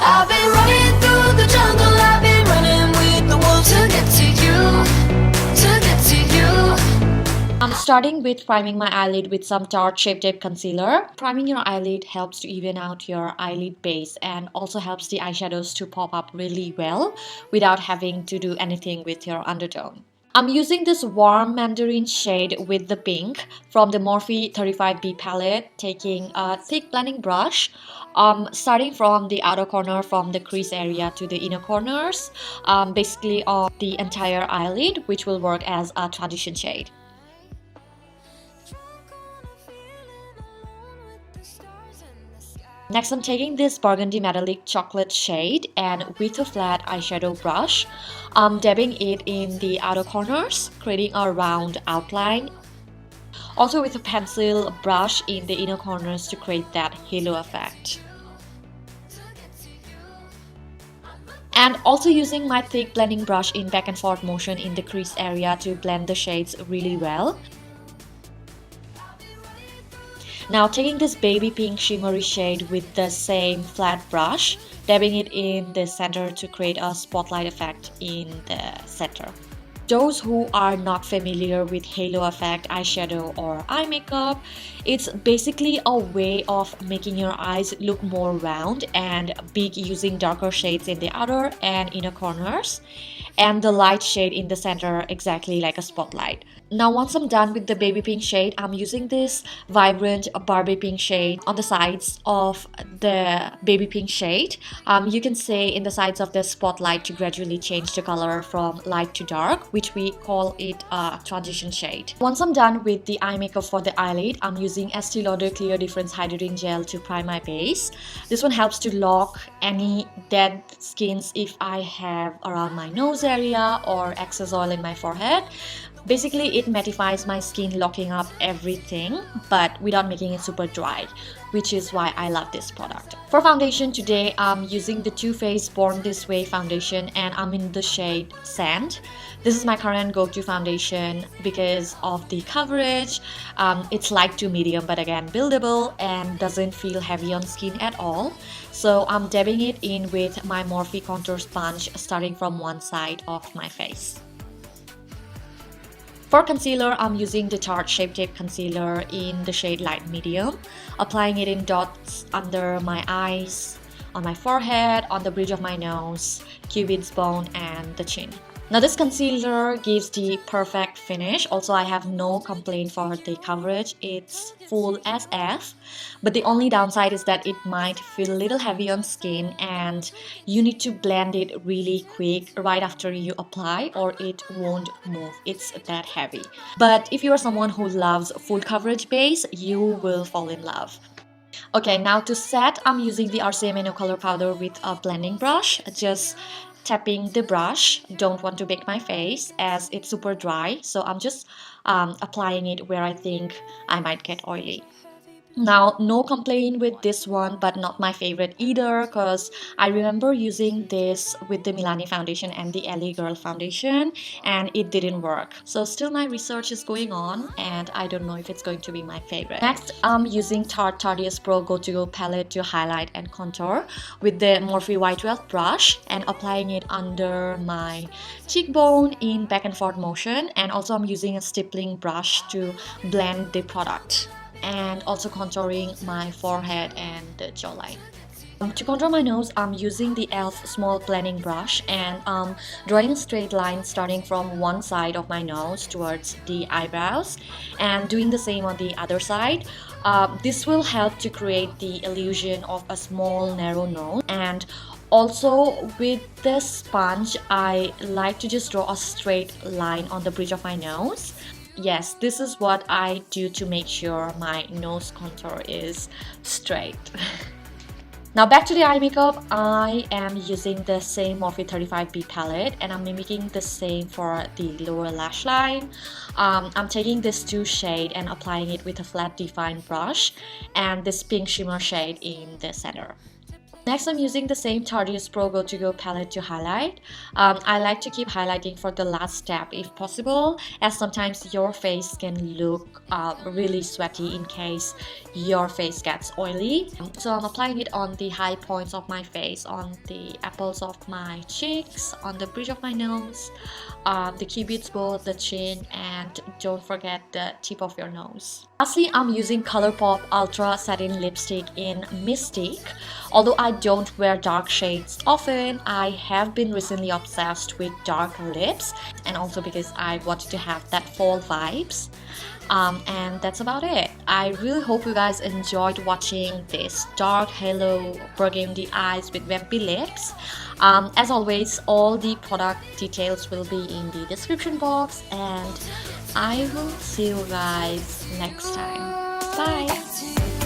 I've been running through the jungle, I've been running with the wolves to get to you, to get to you. I'm starting with priming my eyelid with some Tarte Shape Tape Concealer. Priming your eyelid helps to even out your eyelid base and also helps the eyeshadows to pop up really well without having to do anything with your undertone. I'm using this warm mandarin shade with the pink from the Morphe 35B palette, taking a thick blending brush, starting from the outer corner from the crease area to the inner corners, basically on the entire eyelid, which will work as a transition shade. Next, I'm taking this burgundy metallic chocolate shade and with a flat eyeshadow brush, I'm dabbing it in the outer corners, creating a round outline. Also with a pencil brush in the inner corners to create that halo effect. And also using my thick blending brush in back and forth motion in the crease area to blend the shades really well. Now taking this baby pink shimmery shade with the same flat brush, dabbing it in the center to create a spotlight effect in the center. Those who are not familiar with halo effect eyeshadow or eye makeup, it's basically a way of making your eyes look more round and big using darker shades in the outer and inner corners and the light shade in the center exactly like a spotlight. Now once I'm done with the baby pink shade, I'm using this vibrant Barbie pink shade on the sides of the baby pink shade. You can say in the sides of the spotlight to gradually change the color from light to dark, which we call it a transition shade. Once I'm done with the eye makeup for the eyelid, I'm using Estee Lauder Clear Difference Hydrating Gel to prime my base. This one helps to lock any dead skins if I have around my nose area or excess oil in my forehead. Basically, it mattifies my skin, locking up everything, but without making it super dry, which is why I love this product. For foundation today, I'm using the Too Faced Born This Way foundation and I'm in the shade Sand. This is my current go-to foundation because of the coverage. It's light to medium, but again, buildable and doesn't feel heavy on skin at all. So I'm dabbing it in with my Morphe contour sponge starting from one side of my face. For concealer, I'm using the Tarte Shape Tape Concealer in the shade Light Medium, applying it in dots under my eyes, on my forehead, on the bridge of my nose, cupid's bone, and the chin. Now this concealer gives the perfect finish. Also, I have no complaint for the coverage. It's full SF, but the only downside is that it might feel a little heavy on skin and you need to blend it really quick right after you apply or it won't move. It's that heavy. But if you are someone who loves full coverage base, you will fall in love. Okay, now to set, I'm using the RCMA No Color Powder with a blending brush. Just tapping the brush. Don't want to bake my face as it's super dry, so I'm just applying it where I think I might get oily. Now, no complaint with this one, but not my favorite either, because I remember using this with the Milani foundation and the LA Girl foundation, and it didn't work. So still my research is going on, and I don't know if it's going to be my favorite. Next, I'm using Tarte TARTEIST Pro Go To Go palette to highlight and contour with the Morphe Y12 brush and applying it under my cheekbone in back and forth motion. And also I'm using a stippling brush to blend the product, and also contouring my forehead and the jawline. To contour my nose, I'm using the e.l.f. small blending brush and drawing a straight line starting from one side of my nose towards the eyebrows and doing the same on the other side. This will help to create the illusion of a small narrow nose. And also with the sponge, I like to just draw a straight line on the bridge of my nose. Yes, this is what I do to make sure my nose contour is straight. Now back to the eye makeup, I am using the same Morphe 35B palette and I'm mimicking the same for the lower lash line. I'm taking this 2 shade and applying it with a flat defined brush and this pink shimmer shade in the center. Next, I'm using the same TARTEIST Pro Go To Go palette to highlight. I like to keep highlighting for the last step if possible, as sometimes your face can look really sweaty in case your face gets oily. So I'm applying it on the high points of my face, on the apples of my cheeks, on the bridge of my nose, the cupid's bow, the chin, and don't forget the tip of your nose. Lastly, I'm using COLOURPOP Ultra Satin Lipstick in Mystic. Although I don't wear dark shades often, I have been recently obsessed with dark lips, and also because I wanted to have that fall vibes. And that's about it. I really hope you guys enjoyed watching this dark halo burgundy eyes with vampy lips. As always, all the product details will be in the description box, and I will see you guys next time. Bye!